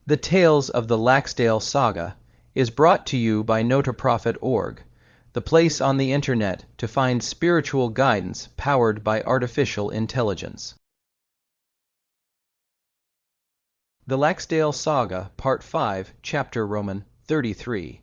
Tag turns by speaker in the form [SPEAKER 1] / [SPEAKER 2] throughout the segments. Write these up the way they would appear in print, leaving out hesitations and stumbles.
[SPEAKER 1] The Tales of the Laxdale Saga is brought to you by NotaProfit.org, the place on the internet to find spiritual guidance powered by artificial intelligence. The Laxdale Saga, Part 5, Chapter Roman 33.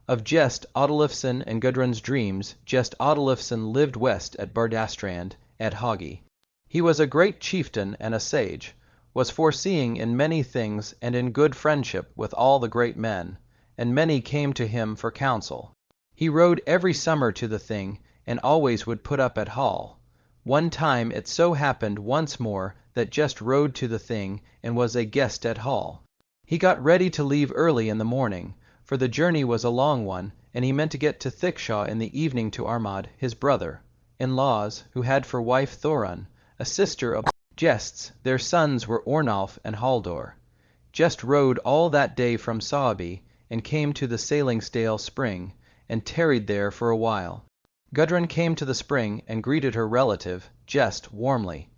[SPEAKER 1] Of Gest Oddleifson and Gudrun's dreams. Gest Oddleifson lived west at Bardastrand, at Hagi. He was a great chieftain and a sage, was foreseeing in many things and in good friendship with all the great men, and many came to him for counsel. He rode every summer to the thing, and always would put up at hall. One time it so happened once more that Gest rode to the thing and was a guest at hall. He got ready to leave early in the morning, for the journey was a long one, and he meant to get to Thickshaw in the evening to Armad, his brother-in-laws, who had for wife Thorun, a sister of Gest's. Their sons were Ornolf and Halldor. Gest rode all that day from Saaby, and came to the Sailingsdale spring, and tarried there for a while. Gudrun came to the spring and greeted her relative, Gest, warmly.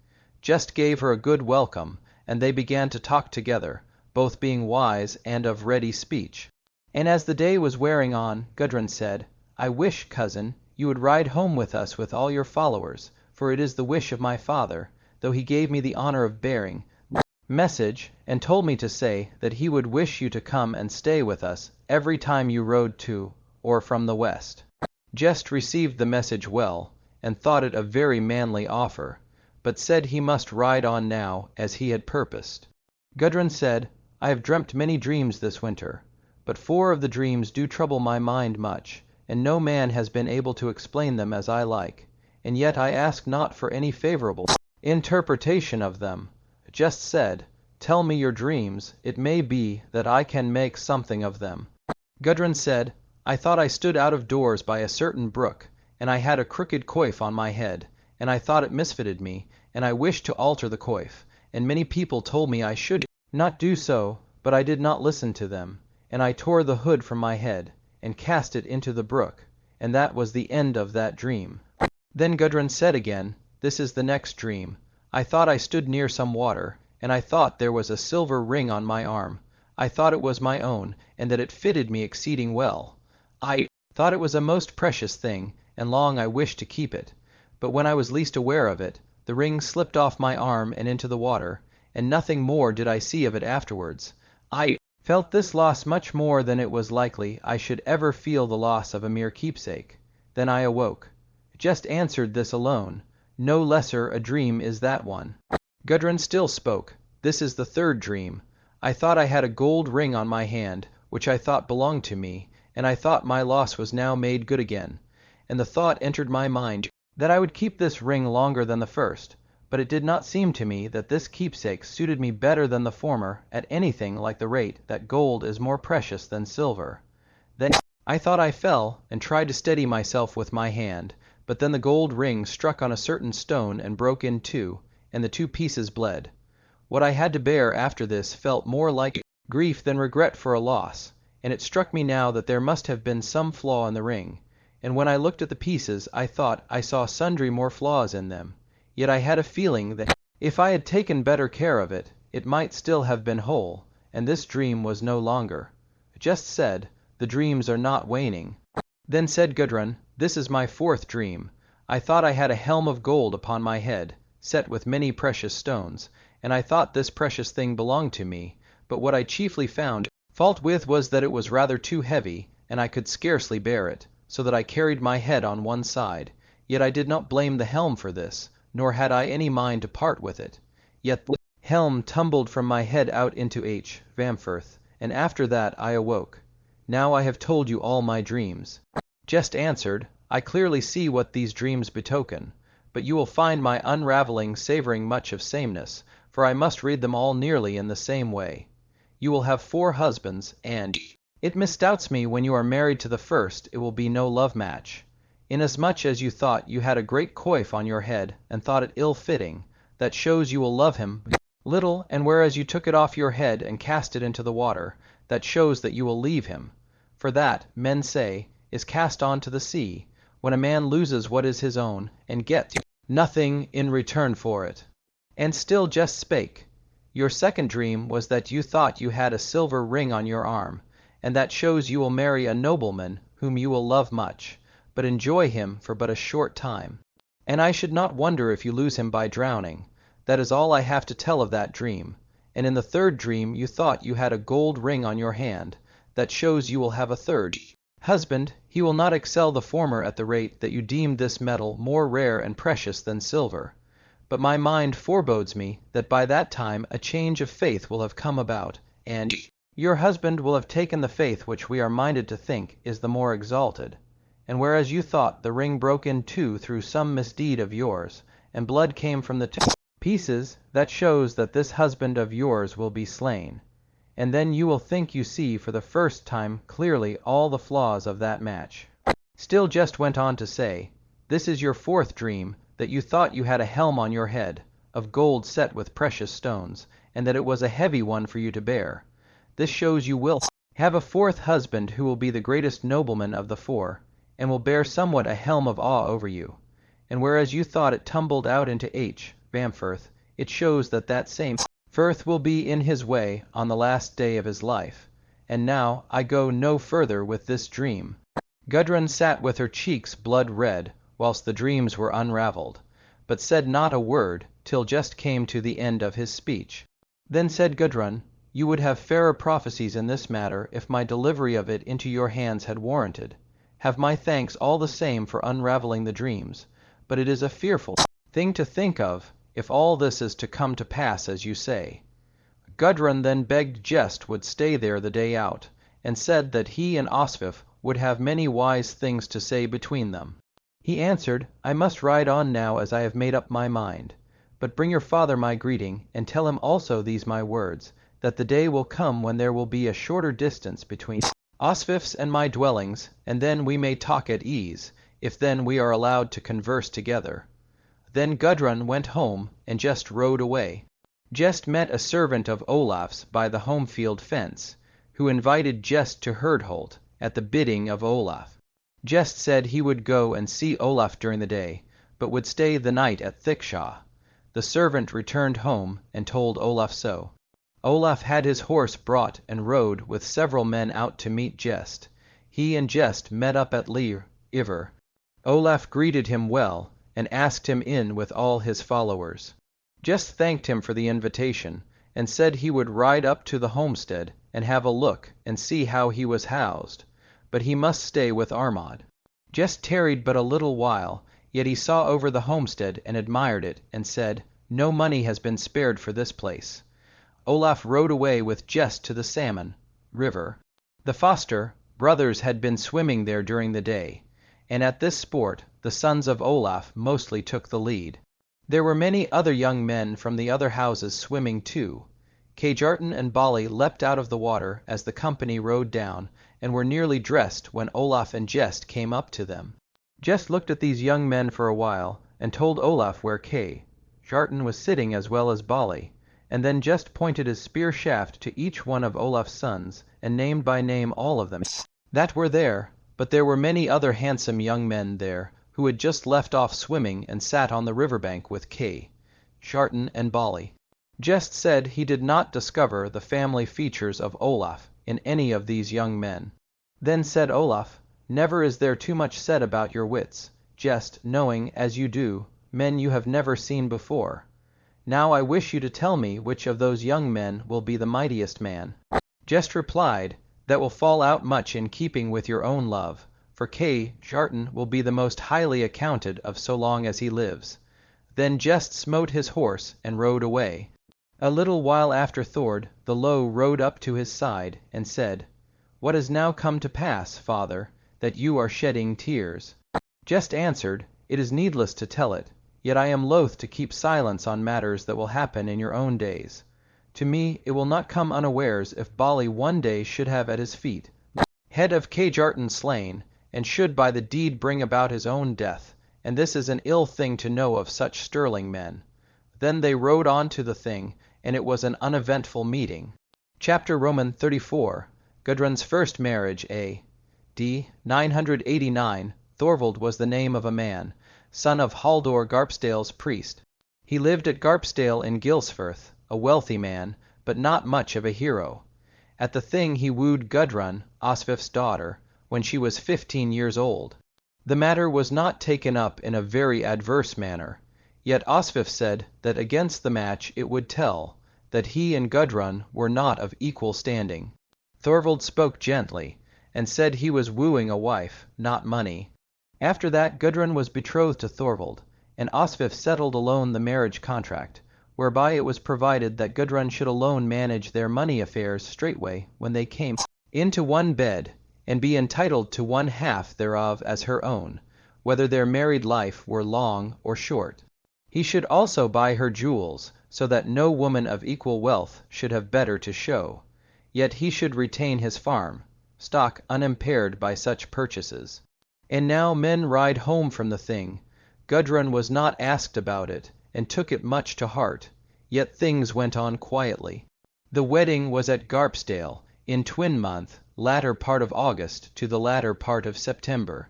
[SPEAKER 1] Gest gave her a good welcome, and they began to talk together, both being wise and of ready speech. And as the day was wearing on, Gudrun said, "I wish, cousin, you would ride home with us with all your followers, for it is the wish of my father, though he gave me the honor of bearing message, and told me to say that he would wish you to come and stay with us every time you rode to or from the west." Gest received the message well, and thought it a very manly offer, but said he must ride on now as he had purposed. Gudrun said, "I have dreamt many dreams this winter, but 4 of the dreams do trouble my mind much, and no man has been able to explain them as I like, and yet I ask not for any favorable interpretation of them." Gest said, "Tell me your dreams, it may be that I can make something of them." Gudrun said, "I thought I stood out of doors by a certain brook, and I had a crooked coif on my head, and I thought it misfitted me, and I wished to alter the coif, and many people told me I should not do so, but I did not listen to them, and I tore the hood from my head, and cast it into the brook, and that was the end of that dream." Then Gudrun said again, "This is the next dream. I thought I stood near some water, and I thought there was a silver ring on my arm. I thought it was my own, and that it fitted me exceeding well. I thought it was a most precious thing, and long I wished to keep it. But when I was least aware of it, the ring slipped off my arm and into the water, and nothing more did I see of it afterwards. I felt this loss much more than it was likely I should ever feel the loss of a mere keepsake. Then I awoke." Gest answered this alone. No lesser a dream is that one. Gudrun still spoke. "This is the 3rd dream. I thought I had a gold ring on my hand, which I thought belonged to me, and I thought my loss was now made good again. And the thought entered my mind that I would keep this ring longer than the first, but it did not seem to me that this keepsake suited me better than the former at anything like the rate that gold is more precious than silver. Then I thought I fell, and tried to steady myself with my hand, but then the gold ring struck on a certain stone and broke in 2, and the 2 pieces bled. What I had to bear after this felt more like grief than regret for a loss, and it struck me now that there must have been some flaw in the ring, and when I looked at the pieces I thought I saw sundry more flaws in them, yet I had a feeling that if I had taken better care of it, it might still have been whole, and this dream was no longer." Gest said, "The dreams are not waning." Then said Gudrun, "This is my 4th dream. I thought I had a helm of gold upon my head, set with many precious stones, and I thought this precious thing belonged to me, but what I chiefly found fault with was that it was rather too heavy, and I could scarcely bear it, so that I carried my head on one side. Yet I did not blame the helm for this, nor had I any mind to part with it. Yet the helm tumbled from my head out into Vamfirth, and after that I awoke. Now I have told you all my dreams." Gest answered, "I clearly see what these dreams betoken, but you will find my unravelling savouring much of sameness, for I must read them all nearly in the same way. You will have 4 husbands, and it misdoubts me when you are married to the first it will be no love match. Inasmuch as you thought you had a great coif on your head, and thought it ill-fitting, that shows you will love him little, and whereas you took it off your head and cast it into the water, that shows that you will leave him. For that, men say, is cast on to the sea, when a man loses what is his own, and gets nothing in return for it." And still Gest spake, Your second dream was that you thought you had a silver ring on your arm, and that shows you will marry a nobleman whom you will love much, but enjoy him for but a short time. And I should not wonder if you lose him by drowning. That is all I have to tell of that dream. And in the third dream you thought you had a gold ring on your hand, that shows you will have a third husband. He will not excel the former at the rate that you deemed this metal more rare and precious than silver. But my mind forebodes me that by that time a change of faith will have come about, and your husband will have taken the faith which we are minded to think is the more exalted. And whereas you thought the ring broke in two through some misdeed of yours, and blood came from the two pieces, that shows that this husband of yours will be slain. And then you will think you see for the first time clearly all the flaws of that match. Still Gest went on to say, this is your fourth dream, that you thought you had a helm on your head, of gold set with precious stones, and that it was a heavy one for you to bear. This shows you will have a fourth husband who will be the greatest nobleman of the four, and will bear somewhat a helm of awe over you. And whereas you thought it tumbled out into Vamfirth, it shows that that same Firth will be in his way on the last day of his life. And now I go no further with this dream. Gudrun sat with her cheeks blood red, whilst the dreams were unravelled, but said not a word, till Gest came to the end of his speech. Then said Gudrun, you would have fairer prophecies in this matter if my delivery of it into your hands had warranted. Have my thanks all the same for unravelling the dreams, but it is a fearful thing to think of, if all this is to come to pass as you say. Gudrun then begged Gest would stay there the day out, and said that he and Osvif would have many wise things to say between them. He answered, I must ride on now as I have made up my mind. But bring your father my greeting, and tell him also these my words, that the day will come when there will be a shorter distance between Osvif's and my dwellings, and then we may talk at ease, if then we are allowed to converse together. Then Gudrun went home, and Gest rode away. Gest met a servant of Olaf's by the home-field fence, who invited Gest to Herdholt, at the bidding of Olaf. Gest said he would go and see Olaf during the day, but would stay the night at Thickshaw. The servant returned home, and told Olaf so. Olaf had his horse brought and rode with several men out to meet Gest. He and Gest met up at Iver. Olaf greeted him well, and asked him in with all his followers. Gest thanked him for the invitation, and said he would ride up to the homestead, and have a look, and see how he was housed, but he must stay with Armod. Gest tarried but a little while, yet he saw over the homestead, and admired it, and said, no money has been spared for this place. Olaf rode away with Gest to the Salmon River. The foster brothers had been swimming there during the day, and at this sport the sons of Olaf mostly took the lead. There were many other young men from the other houses swimming too. Kjartan and Bali leapt out of the water as the company rode down, and were nearly dressed when Olaf and Gest came up to them. Gest looked at these young men for a while, and told Olaf where Kjartan was sitting as well as Bali, and then Gest pointed his spear shaft to each one of Olaf's sons, and named by name all of them that were there. But there were many other handsome young men there, who had just left off swimming and sat on the riverbank with Kjartan and Bali. Gest said he did not discover the family features of Olaf in any of these young men. Then said Olaf, never is there too much said about your wits, Gest, knowing, as you do, men you have never seen before. Now I wish you to tell me which of those young men will be the mightiest man. Gest replied, that will fall out much in keeping with your own love, for Kjartan will be the most highly accounted of so long as he lives. Then Gest smote his horse and rode away. A little while after Thord the Low rode up to his side, and said, what has now come to pass, father, that you are shedding tears? Gest answered, it is needless to tell it, yet I am loath to keep silence on matters that will happen in your own days. To me it will not come unawares if Bali one day should have at his feet head of Kjartan slain, and should by the deed bring about his own death, and this is an ill thing to know of such sterling men. Then they rode on to the thing, and it was an uneventful meeting. Chapter Roman 34. Gudrun's first marriage. A.D. 989. Thorvald was the name of a man, son of Halldor Garpsdale's priest. He lived at Garpsdale in Gilsfirth, a wealthy man, but not much of a hero. At the thing he wooed Gudrun Osvifsdottir when she was 15 years old. The matter was not taken up in a very adverse manner, yet Osvif said that against the match it would tell, that he and Gudrun were not of equal standing. Thorvald spoke gently, and said he was wooing a wife, not money. After that Gudrun was betrothed to Thorvald, and Osvif settled alone the marriage contract, whereby it was provided that Gudrun should alone manage their money affairs straightway when they came into one bed, and be entitled to one half thereof as her own, whether their married life were long or short. He should also buy her jewels, so that no woman of equal wealth should have better to show, yet he should retain his farm, stock unimpaired by such purchases. And now men ride home from the thing. Gudrun was not asked about it, and took it much to heart, yet things went on quietly. The wedding was at Garpsdale, in twin month, latter part of August to the latter part of September.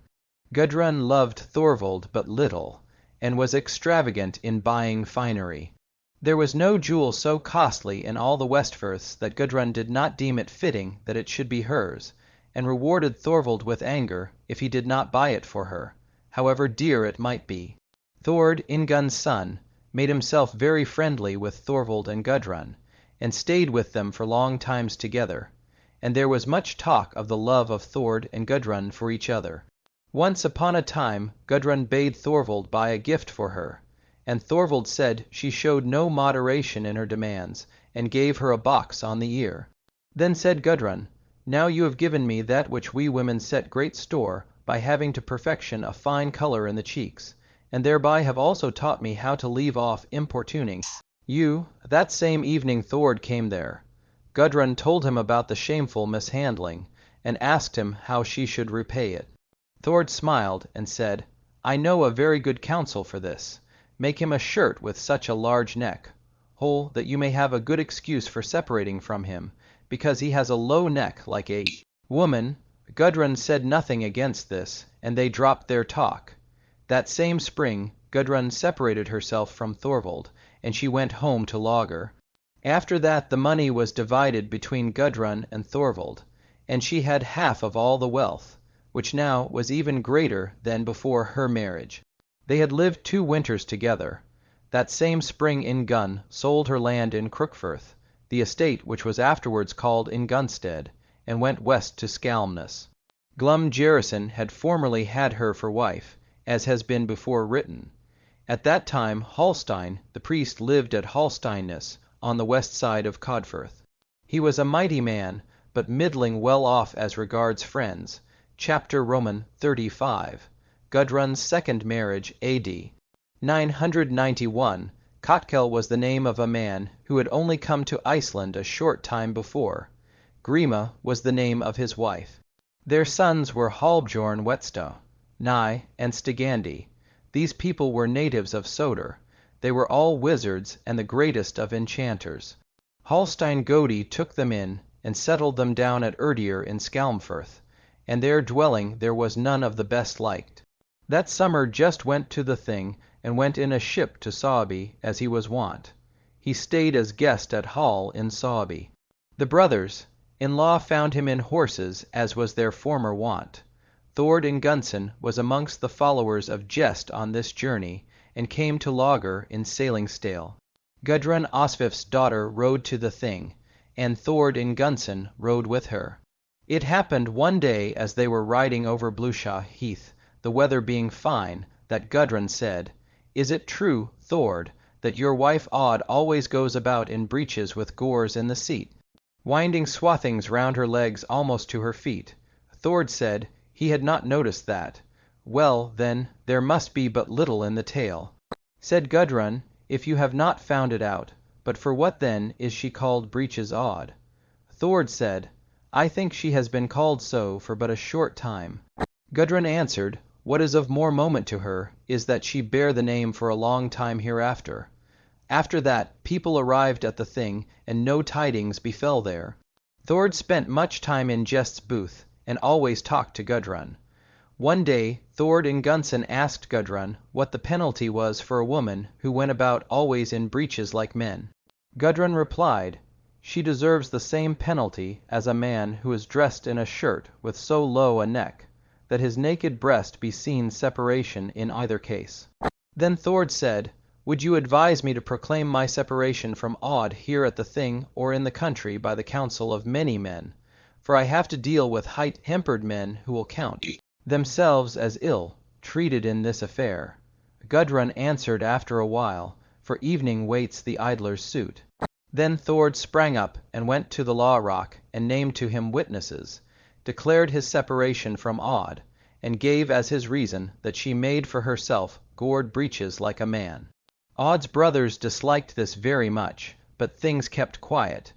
[SPEAKER 1] Gudrun loved Thorvald but little, and was extravagant in buying finery. There was no jewel so costly in all the Westfirths that Gudrun did not deem it fitting that it should be hers, and rewarded Thorvald with anger if he did not buy it for her, however dear it might be. Thord Ingunson made himself very friendly with Thorvald and Gudrun, and stayed with them for long times together, and there was much talk of the love of Thord and Gudrun for each other. Once upon a time Gudrun bade Thorvald buy a gift for her, and Thorvald said she showed no moderation in her demands, and gave her a box on the ear. Then said Gudrun, "Now you have given me that which we women set great store by having to perfection a fine color in the cheeks, and thereby have also taught me how to leave off importuning you." That same evening Thord came there. Gudrun told him about the shameful mishandling, and asked him how she should repay it. Thord smiled and said, "I know a very good counsel for this. Make him a shirt with such a large neck, hole, that you may have a good excuse for separating from him, because he has a low neck like a woman." Gudrun said nothing against this, and they dropped their talk. That same spring Gudrun separated herself from Thorvald, and she went home to Lager. After that the money was divided between Gudrun and Thorvald, and she had half of all the wealth, which now was even greater than before her marriage. They had lived 2 winters together. That same spring Ingunn sold her land in Crookfirth, the estate which was afterwards called Ingunstead, and went west to Skalmness. Glum Jerison had formerly had her for wife, as has been before written. At that time Hallstein, the priest, lived at Hallsteinness, on the west side of Codfirth. He was a mighty man, but middling well off as regards friends. Chapter Roman 35. Gudrun's second marriage, A.D. 991. Kotkel was the name of a man who had only come to Iceland a short time before. Grima was the name of his wife. Their sons were Halbjorn Whetstone, Nye, and Stigandi. These people were natives of Soder. They were all wizards and the greatest of enchanters. Hallstein Godi took them in, and settled them down at Erdir in Skalmfirth, and their dwelling there was none of the best liked. That summer just went to the thing, and went in a ship to Saaby, as he was wont. He stayed as guest at Hall in Saaby. The brothers-in-law found him in horses, as was their former wont. Thord Ingunson was amongst the followers of Gest on this journey, and came to Lager in Sailingstale. Gudrun Osvifsdottir rode to the thing, and Thord Ingunson rode with her. It happened one day as they were riding over Blushaw Heath, the weather being fine, that Gudrun said, "Is it true, Thord, that your wife Aud always goes about in breeches with gores in the seat, winding swathings round her legs almost to her feet?" Thord said he had not noticed that. "Well, then, there must be but little in the tale." Said Gudrun, "If you have not found it out, but for what then is she called Breeches Aud?" Thord said, "I think she has been called so for but a short time." Gudrun answered, "What is of more moment to her is that she bear the name for a long time hereafter." After that people arrived at the thing, and no tidings befell there. Thord spent much time in Gest's booth, and always talked to Gudrun. One day Thord Ingunson asked Gudrun what the penalty was for a woman who went about always in breeches like men. Gudrun replied, "She deserves the same penalty as a man who is dressed in a shirt with so low a neck, that his naked breast be seen separation in either case." Then Thord said, "Would you advise me to proclaim my separation from Aud here at the Thing or in the country by the counsel of many men? For I have to deal with high-tempered men who will count themselves as ill treated in this affair." Gudrun answered after a while, for evening waits the idler's suit. Then Thord sprang up and went to the law rock and named to him witnesses, declared his separation from Aud, and gave as his reason that she made for herself gored breeches like a man. Aud's brothers disliked this very much, but things kept quiet.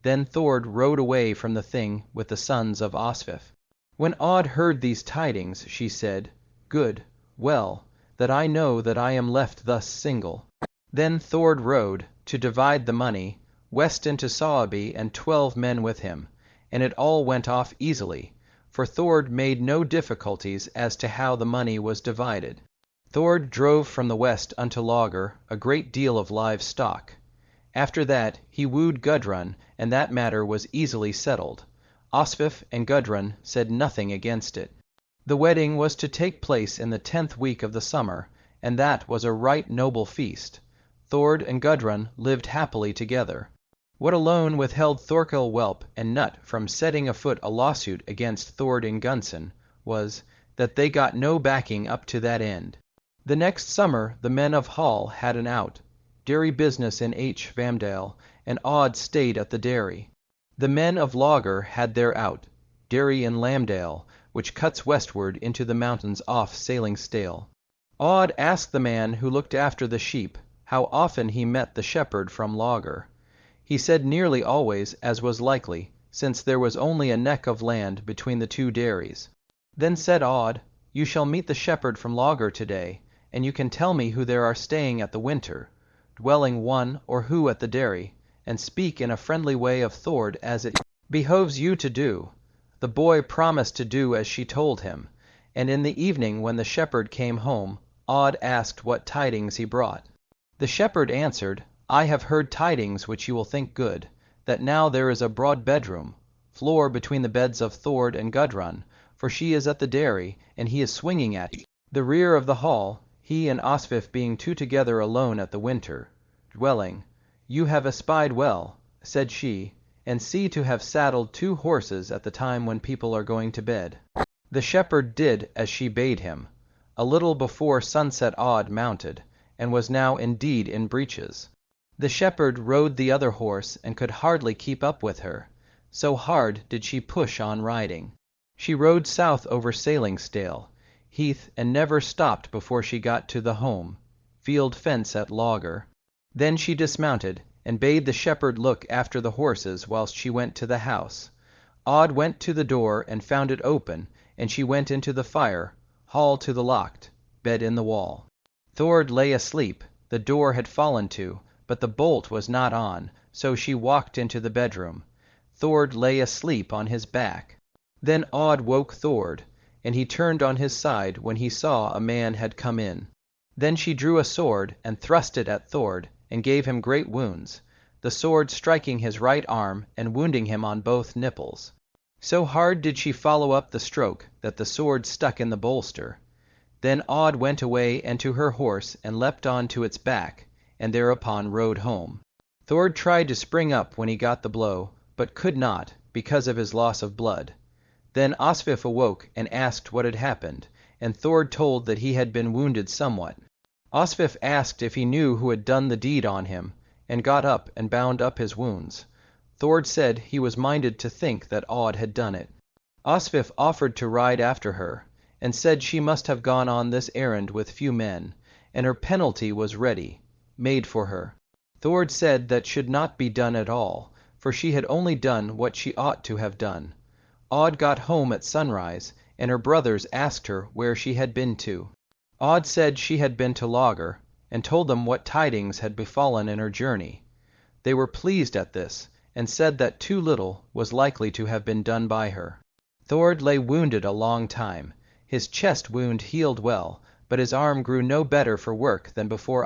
[SPEAKER 1] Then Thord rode away from the Thing with the sons of Osvif. When Aud heard these tidings, she said, "Good, well, that I know that I am left thus single." Then Thord rode, to divide the money, west into Soaby and 12 men with him, and it all went off easily, for Thord made no difficulties as to how the money was divided. Thord drove from the west unto Logr a great deal of live stock. After that he wooed Gudrun, and that matter was easily settled. Osvif and Gudrun said nothing against it. The wedding was to take place in the 10th week of the summer, and that was a right noble feast. Thord and Gudrun lived happily together. What alone withheld Thorkel Whelp and Nut from setting afoot a lawsuit against Thord Ingunson was, that they got no backing up to that end. The next summer the men of Hall had an out, dairy business in H. Vamdale, and Aud stayed at the dairy. The men of Logr had their out, dairy in Lambdale, which cuts westward into the mountains off Sailing Stale. Aud asked the man who looked after the sheep how often he met the shepherd from Logr. He said nearly always, as was likely, since there was only a neck of land between the two dairies. Then said Aud, "You shall meet the shepherd from Logr today, and you can tell me who there are staying at the winter, dwelling one or who at the dairy, and speak in a friendly way of Thord as it behoves you to do." The boy promised to do as she told him, and in the evening when the shepherd came home, Aud asked what tidings he brought. The shepherd answered, "I have heard tidings which you will think good, that now there is a broad bedroom, floor between the beds of Thord and Gudrun, for she is at the dairy, and he is swinging at the rear of the hall, he and Osvif being two together alone at the winter, dwelling. You have espied well," said she, "and see to have saddled 2 horses at the time when people are going to bed." The shepherd did as she bade him. A little before sunset Aud mounted, and was now indeed in breeches. The shepherd rode the other horse and could hardly keep up with her, so hard did she push on riding. She rode south over Sailing Stale, heath, and never stopped before she got to the home, field fence at Logr. Then she dismounted, and bade the shepherd look after the horses whilst she went to the house. Aud went to the door and found it open, and she went into the fire, hall to the locked, bed in the wall. Thord lay asleep, the door had fallen to, but the bolt was not on, so she walked into the bedroom. Thord lay asleep on his back. Then Aud woke Thord, and he turned on his side when he saw a man had come in. Then she drew a sword and thrust it at Thord, and gave him great wounds, the sword striking his right arm and wounding him on both nipples. So hard did she follow up the stroke that the sword stuck in the bolster. Then Aud went away and to her horse and leapt on to its back, and thereupon rode home. Thord tried to spring up when he got the blow, but could not, because of his loss of blood. Then Osvif awoke and asked what had happened, and Thord told that he had been wounded somewhat. Osvif asked if he knew who had done the deed on him, and got up and bound up his wounds. Thord said he was minded to think that Aud had done it. Osvif offered to ride after her, and said she must have gone on this errand with few men, and her penalty was ready, made for her. Thord said that should not be done at all, for she had only done what she ought to have done. Aud got home at sunrise, and her brothers asked her where she had been to. Aud said she had been to Logr, and told them what tidings had befallen in her journey. They were pleased at this, and said that too little was likely to have been done by her. Thord lay wounded a long time. His chest wound healed well, but his arm grew no better for work than before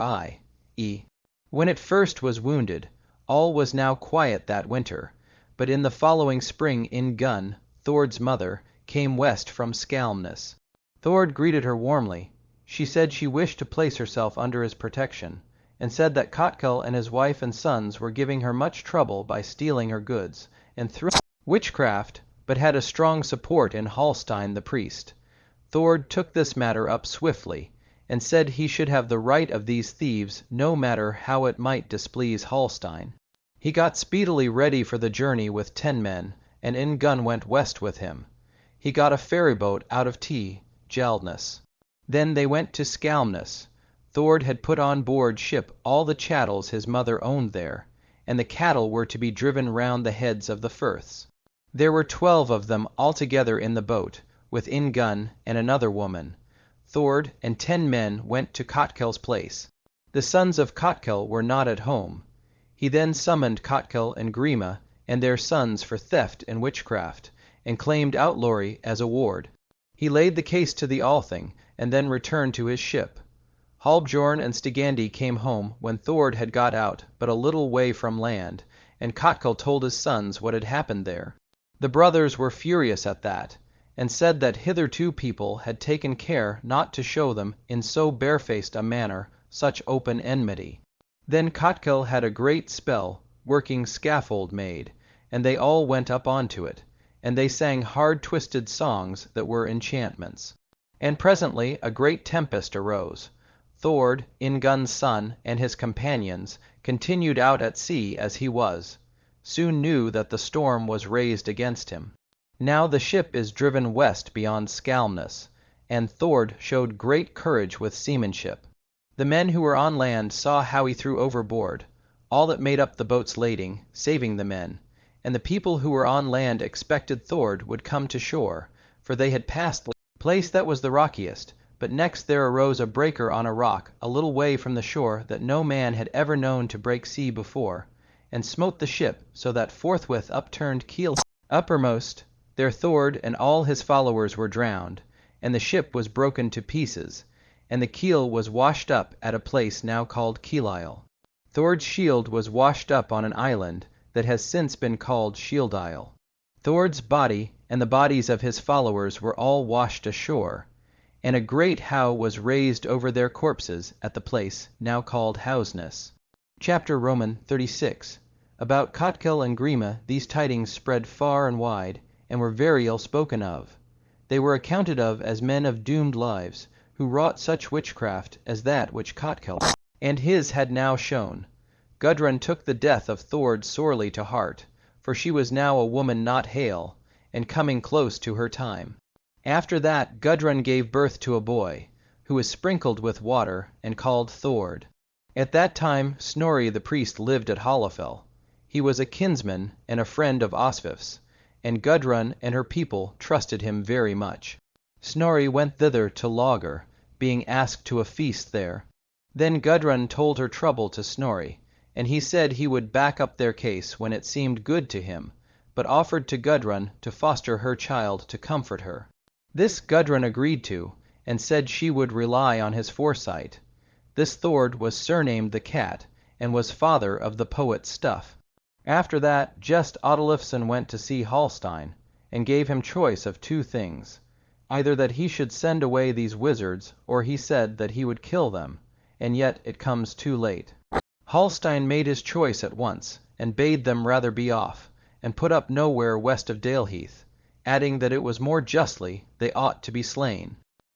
[SPEAKER 1] when it first was wounded. All was now quiet that winter, but in the following spring Ingunn, Thord's mother, came west from Skalmness. Thord greeted her warmly. She said she wished to place herself under his protection, and said that Kotkul and his wife and sons were giving her much trouble by stealing her goods, and through witchcraft, but had a strong support in Hallstein the priest. Thord took this matter up swiftly, and said he should have the right of these thieves no matter how it might displease Hallstein. He got speedily ready for the journey with 10 men, and Ingunn went west with him. He got a ferryboat out of Gjaldness. Then they went to Skalmness. Thord had put on board ship all the chattels his mother owned there, and the cattle were to be driven round the heads of the firths. There were 12 of them altogether in the boat, with Ingunn and another woman. Thord and 10 men went to Kotkul's place. The sons of Kotkul were not at home. He then summoned Kotkul and Grima and their sons for theft and witchcraft, and claimed outlawry as a ward. He laid the case to the Althing, and then returned to his ship. Halbjorn and Stigandi came home when Thord had got out but a little way from land, and Kotkul told his sons what had happened there. The brothers were furious at that, and said that hitherto people had taken care not to show them in so barefaced a manner such open enmity. Then Kotkul had a great spell, working scaffold made, and they all went up onto it, and they sang hard-twisted songs that were enchantments. And presently a great tempest arose. Thord, Ingunn's son, and his companions continued out at sea as he was, soon knew that the storm was raised against him. Now the ship is driven west beyond Skalmness, and Thord showed great courage with seamanship. The men who were on land saw how he threw overboard all that made up the boat's lading, saving the men, and the people who were on land expected Thord would come to shore, for they had passed the place that was the rockiest, but next there arose a breaker on a rock a little way from the shore that no man had ever known to break sea before, and smote the ship so that forthwith upturned keel uppermost. There Thord and all his followers were drowned, and the ship was broken to pieces, and the keel was washed up at a place now called Keelisle. Thord's shield was washed up on an island that has since been called Shield Isle. Thord's body and the bodies of his followers were all washed ashore, and a great howe was raised over their corpses at the place now called Houseness. Chapter Roman 36. About Kotkul and Grima these tidings spread far and wide, and were very ill spoken of. They were accounted of as men of doomed lives, who wrought such witchcraft as that which Kotkul and his had now shown. Gudrun took the death of Thord sorely to heart, for she was now a woman not hale, and coming close to her time. After that Gudrun gave birth to a boy, who was sprinkled with water, and called Thord. At that time Snorri the priest lived at Hollafell. He was a kinsman and a friend of Osvif's, and Gudrun and her people trusted him very much. Snorri went thither to Lager, being asked to a feast there. Then Gudrun told her trouble to Snorri, and he said he would back up their case when it seemed good to him, but offered to Gudrun to foster her child to comfort her. This Gudrun agreed to, and said she would rely on his foresight. This Thord was surnamed the Cat, and was father of the poet Stuff. After that Gest Oddleifson went to see Hallstein, and gave him choice of 2 things, either that he should send away these wizards, or he said that he would kill them, and yet it comes too late. Hallstein made his choice at once, and bade them rather be off, and put up nowhere west of Daleheath, adding that it was more justly they ought to be slain.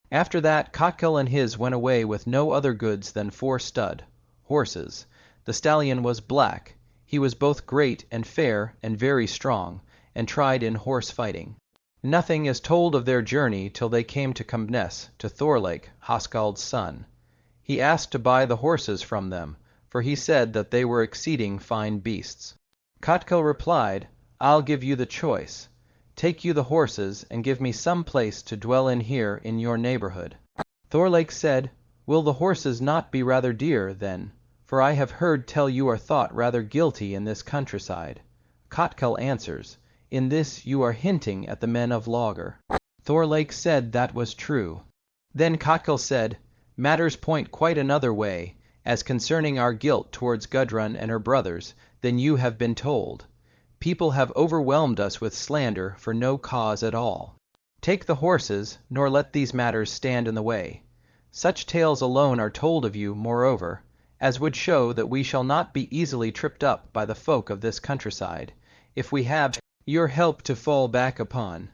[SPEAKER 1] After that Kotkul and his went away with no other goods than 4 stud horses. The stallion was black. He was both great and fair and very strong, and tried in horse fighting. Nothing is told of their journey till they came to Cumbness, to Thorlake, Hoskald's son. He asked to buy the horses from them, for he said that they were exceeding fine beasts. Kotkul replied, "I'll give you the choice. Take you the horses, and give me some place to dwell in here in your neighborhood." Thorlake said, "Will the horses not be rather dear, then? For I have heard tell you are thought rather guilty in this countryside." Kotkul answers, "In this you are hinting at the men of Lager." Thorlake said that was true. Then Kotkul said, "Matters point quite another way, as concerning our guilt towards Gudrun and her brothers, than you have been told. People have overwhelmed us with slander for no cause at all. Take the horses, nor let these matters stand in the way. Such tales alone are told of you, moreover, as would show that we shall not be easily tripped up by the folk of this countryside, if we have your help to fall back upon.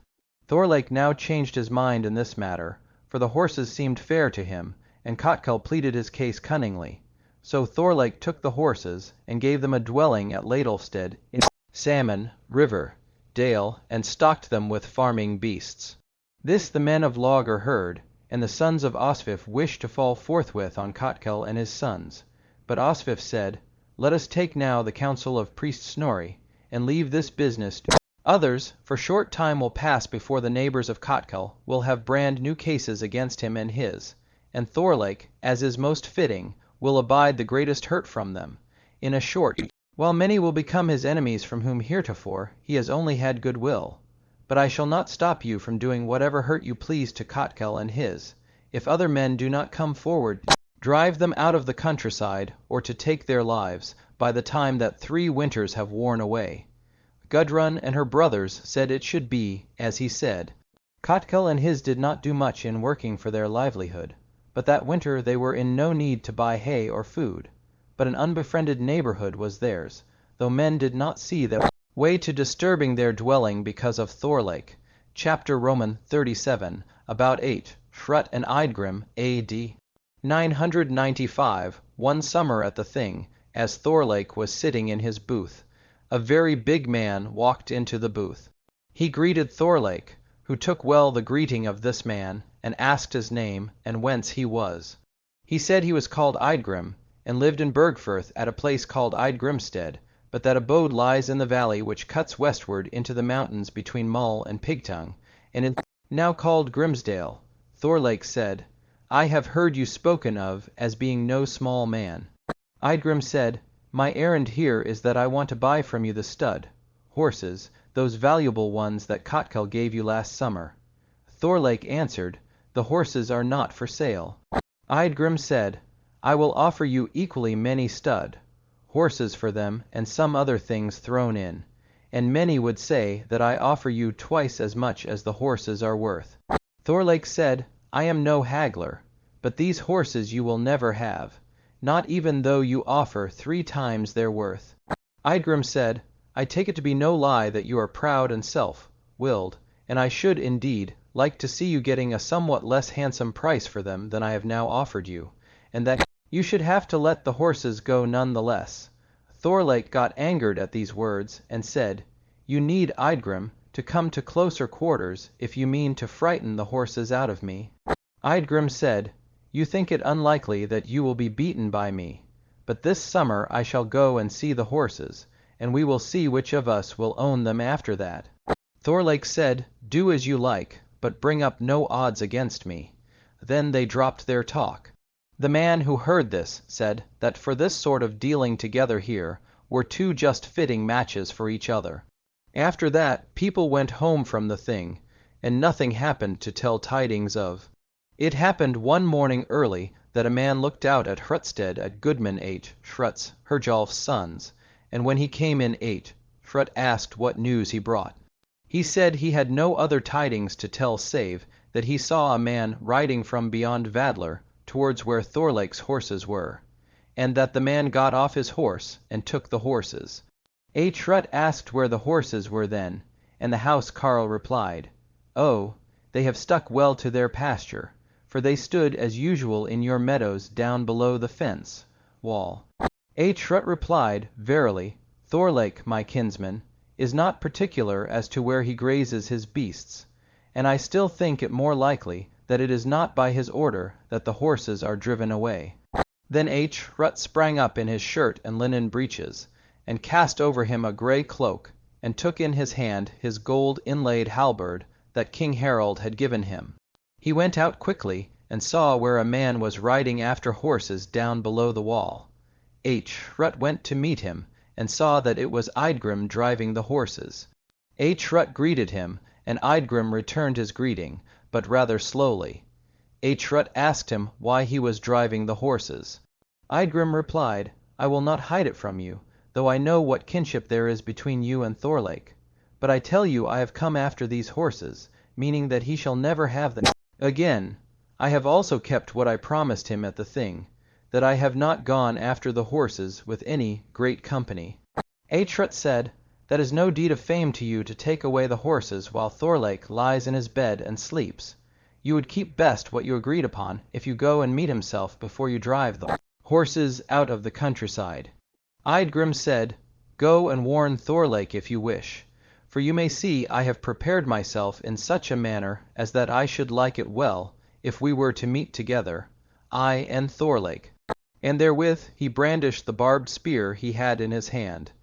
[SPEAKER 1] Thorlake now changed his mind in this matter, for the horses seemed fair to him, and Kotkul pleaded his case cunningly. So Thorlake took the horses, and gave them a dwelling at Ladlestead in salmon, river, dale, and stocked them with farming beasts. This the men of Logger heard, and the sons of Osvif wished to fall forthwith on Kotkul and his sons. But Osvif said, Let us take now the counsel of priest Snorri, and leave this business to others, for short time will pass before the neighbours of Kotkul will have brand new cases against him and his, and Thorlake, as is most fitting, will abide the greatest hurt from them. In a short, while many will become his enemies from whom heretofore he has only had good will. But I shall not stop you from doing whatever hurt you please to Kotkul and his, if other men do not come forward to drive them out of the countryside, or to take their lives, by the time that 3 winters have worn away. Gudrun and her brothers said it should be as he said. Kotkul and his did not do much in working for their livelihood, but that winter they were in no need to buy hay or food. But an unbefriended neighborhood was theirs, though men did not see their way to disturbing their dwelling because of Thorlake. Chapter Roman 37, about 8, Shrut and Eidgrim, A.D. 995, one summer at the Thing, as Thorlake was sitting in his booth. A very big man walked into the booth. He greeted Thorlake, who took well the greeting of this man, and asked his name, and whence he was. He said he was called Eidgrim, and lived in Bergfirth at a place called Eidgrimstead, but that abode lies in the valley which cuts westward into the mountains between Mull and Pigtongue, and is now called Grimsdale. Thorlake said, I have heard you spoken of as being no small man. Eidgrim said, My errand here is that I want to buy from you the stud, horses, those valuable ones that Kotkul gave you last summer. Thorlake answered, The horses are not for sale. Eidgrim said, I will offer you equally many stud, horses for them, and some other things thrown in, and many would say that I offer you twice as much as the horses are worth. Thorlake said, I am no haggler, but these horses you will never have, not even though you offer 3 times their worth. Eidgrim said, I take it to be no lie that you are proud and self-willed, and I should, indeed, like to see you getting a somewhat less handsome price for them than I have now offered you, and that you should have to let the horses go none the less. Thorlake got angered at these words, and said, You need, Eidgrim, to come to closer quarters, if you mean to frighten the horses out of me. Eidgrim said, You think it unlikely that you will be beaten by me, but this summer I shall go and see the horses, and we will see which of us will own them after that. Thorlake said, Do as you like, but bring up no odds against me. Then they dropped their talk. The man who heard this said that for this sort of dealing together here were 2 just fitting matches for each other. After that people went home from the Thing, and nothing happened to tell tidings of. It happened one morning early that a man looked out at Hrutstead at Gudmund 8, Shrut's, Herjolf's sons, and when he came in 8, Shrut asked what news he brought. He said he had no other tidings to tell save that he saw a man riding from beyond Vadler towards where Thorlake's horses were, and that the man got off his horse and took the horses. Shrut asked where the horses were then, and the house carle replied, Oh, they have stuck well to their pasture, for they stood as usual in your meadows down below the fence wall. Shrut replied, Verily, Thorlake, my kinsman, is not particular as to where he grazes his beasts, and I still think it more likely that it is not by his order that the horses are driven away. Then Shrut sprang up in his shirt and linen breeches, and cast over him a grey cloak, and took in his hand his gold inlaid halberd that King Harold had given him. He went out quickly, and saw where a man was riding after horses down below the wall. Shrut went to meet him, and saw that it was Eidgrim driving the horses. Shrut greeted him, and Eidgrim returned his greeting, but rather slowly. Shrut asked him why he was driving the horses. Eidgrim replied, I will not hide it from you, though I know what kinship there is between you and Thorlake. But I tell you I have come after these horses, meaning that he shall never have them again. I have also kept what I promised him at the thing, that I have not gone after the horses with any great company. Eichrecht said, That is no deed of fame to you to take away the horses while Thorlake lies in his bed and sleeps. You would keep best what you agreed upon if you go and meet himself before you drive the horses out of the countryside. Eidgrim said, Go and warn Thorlake if you wish, for you may see I have prepared myself in such a manner as that I should like it well if we were to meet together, I and Thorlake. And therewith he brandished the barbed spear he had in his hand.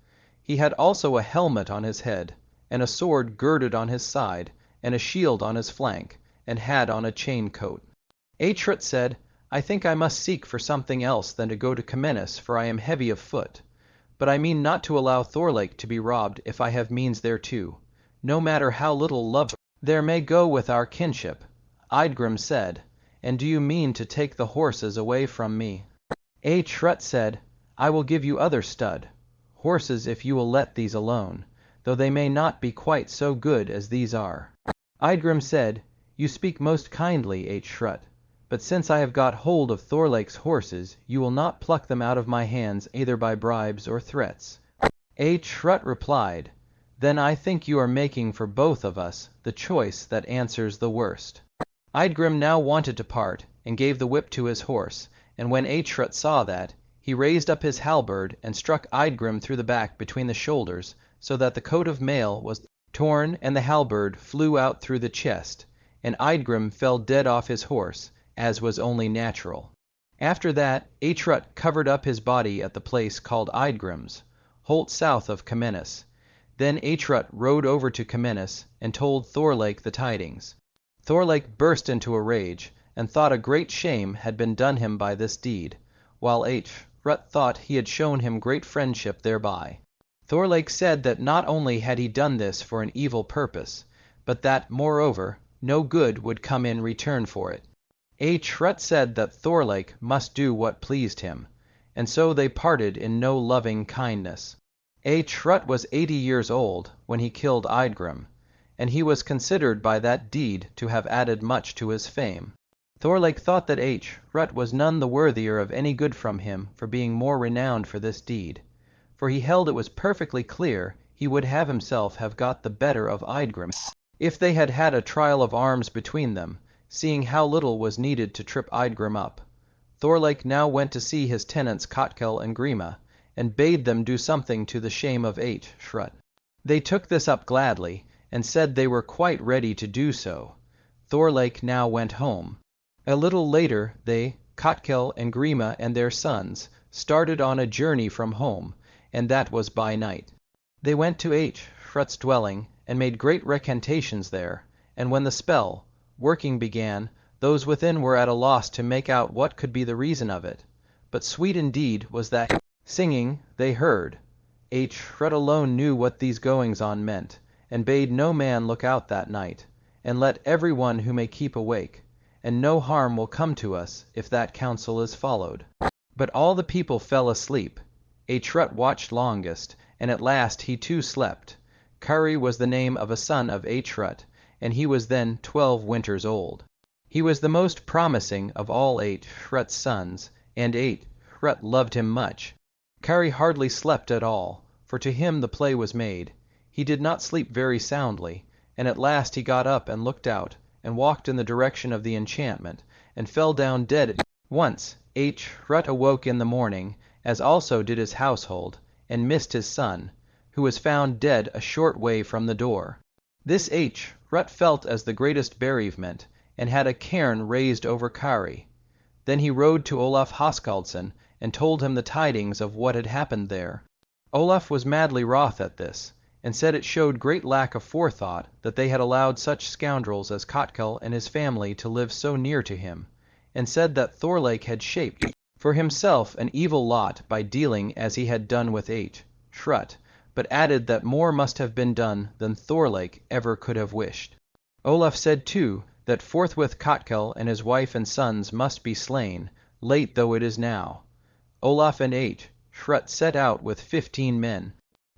[SPEAKER 1] He had also a helmet on his head, and a sword girded on his side, and a shield on his flank, and had on a chain coat. Eichrecht said, I think I must seek for something else than to go to Comenius, for I am heavy of foot. But I mean not to allow Thorlake to be robbed if I have means thereto, no matter how little love there may go with our kinship. Eidgrim said, And do you mean to take the horses away from me? Eichrecht said, I will give you other stud horses if you will let these alone, though they may not be quite so good as these are. Eidgrim said, You speak most kindly, Eichrecht, but since I have got hold of Thorlake's horses, you will not pluck them out of my hands either by bribes or threats. Eichrecht replied, Then I think you are making for both of us the choice that answers the worst. Eidgrim now wanted to part, and gave the whip to his horse, and when Eichrecht saw that, he raised up his halberd and struck Eidgrim through the back between the shoulders, so that the coat of mail was torn and the halberd flew out through the chest, and Eidgrim fell dead off his horse, as was only natural. After that Eichrecht covered up his body at the place called Eidgrim's, holt south of Comenius. Then Eichrecht rode over to Comenius and told Thorlake the tidings. Thorlake burst into a rage, and thought a great shame had been done him by this deed, while Eichrecht thought he had shown him great friendship thereby. Thorlake said that not only had he done this for an evil purpose, but that, moreover, no good would come in return for it. Eichrecht said that Thorlake must do what pleased him, and so they parted in no loving kindness. Eichrecht was 80 years old when he killed Eidgrim, and he was considered by that deed to have added much to his fame. Thorlake thought that Eichrecht was none the worthier of any good from him for being more renowned for this deed, for he held it was perfectly clear he would have himself have got the better of Eidgrim if they had had a trial of arms between them, seeing how little was needed to trip Eidgrim up. Thorlake now went to see his tenants Kotkel and Grima, and bade them do something to the shame of Eichrecht. They took this up gladly, and said they were quite ready to do so. Thorlake now went home. A little later they, Kotkel and Grima and their sons, started on a journey from home, and that was by night. They went to Eichrecht's dwelling, and made great recantations there, and when the spell working began, those within were at a loss to make out what could be the reason of it. But sweet indeed was that singing they heard. Eichrecht alone knew what these goings-on meant, and bade no man look out that night, and let every one who may keep awake, and no harm will come to us if that counsel is followed. But all the people fell asleep. Eichrecht watched longest, and at last he too slept. Kari was the name of a son of Eichrecht, and he was then 12 winters old. He was the most promising of all Eichrecht's sons, and Eichrecht loved him much. Kari hardly slept at all, for to him the play was made. He did not sleep very soundly, and at last he got up and looked out, and walked in the direction of the enchantment, and fell down dead. Once Eichrecht awoke in the morning, as also did his household, and missed his son, who was found dead a short way from the door. This Eichrecht felt as the greatest bereavement, and had a cairn raised over Kari. Then he rode to Olaf Halldorsson, and told him the tidings of what had happened there. Olaf was madly wroth at this, and said it showed great lack of forethought that they had allowed such scoundrels as Kotkel and his family to live so near to him, and said that Thorlake had shaped for himself an evil lot by dealing as he had done with Eichrecht, but added that more must have been done than Thorlake ever could have wished. Olaf said too that forthwith Kotkel and his wife and sons must be slain, late though it is now. Olaf and Shrut set out with 15 men.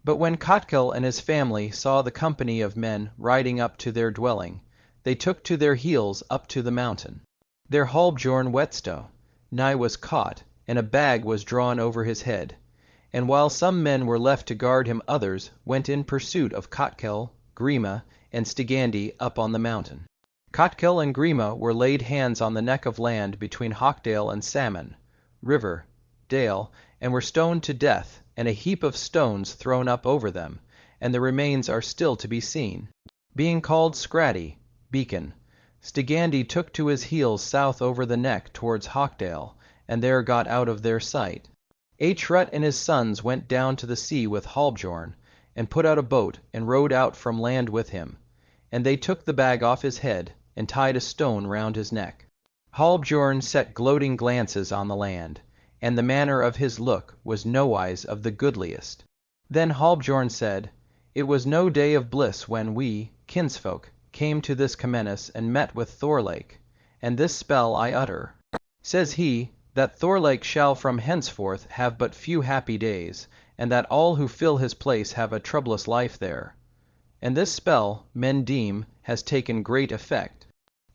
[SPEAKER 1] But when Kotkel and his family saw the company of men riding up to their dwelling, they took to their heels up to the mountain. Their Halbjorn Whetstow nigh was caught, and a bag was drawn over his head. And while some men were left to guard him, others went in pursuit of Kotkel, Grima, and Stigandi up on the mountain. Kotkel and Grima were laid hands on the neck of land between Hochdale and Salmon, river, dale, and were stoned to death, and a heap of stones thrown up over them, and the remains are still to be seen. Being called Scratty, beacon, Stigandi took to his heels south over the neck towards Hochdale, and there got out of their sight. Shrut and his sons went down to the sea with Halbjorn, and put out a boat, and rowed out from land with him. And they took the bag off his head, and tied a stone round his neck. Halbjorn set gloating glances on the land, and the manner of his look was nowise of the goodliest. Then Halbjorn said, It was no day of bliss when we, kinsfolk, came to this Comenus and met with Thorlake, and this spell I utter. Says he, that Thorlake shall from henceforth have but few happy days, and that all who fill his place have a troublous life there. And this spell, men deem, has taken great effect.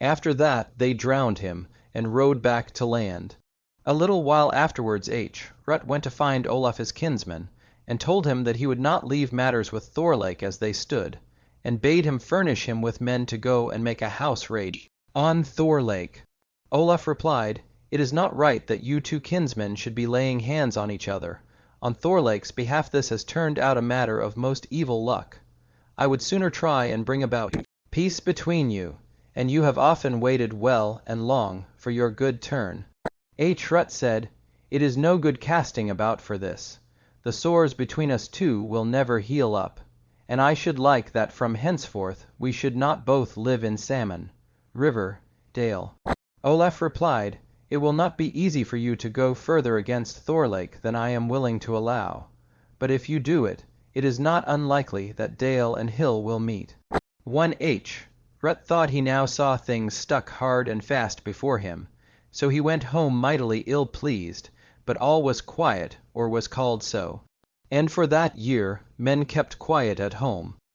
[SPEAKER 1] After that they drowned him, and rowed back to land. A little while afterwards Shrut went to find Olaf his kinsman, and told him that he would not leave matters with Thorlake as they stood, and bade him furnish him with men to go and make a house raid on Thorlake. Olaf replied, It is not right that you two kinsmen should be laying hands on each other. On Thorlake's behalf this has turned out a matter of most evil luck. I would sooner try and bring about peace between you, and you have often waited well and long for your good turn. Shrut said, It is no good casting about for this. The sores between us two will never heal up, and I should like that from henceforth we should not both live in Salmon, river, dale. Olaf replied, It will not be easy for you to go further against Thorlake than I am willing to allow. But if you do it, it is not unlikely that dale and hill will meet. 1 Shrut thought he now saw things stuck hard and fast before him, so he went home mightily ill-pleased, but all was quiet, or was called so. And for that year men kept quiet at home,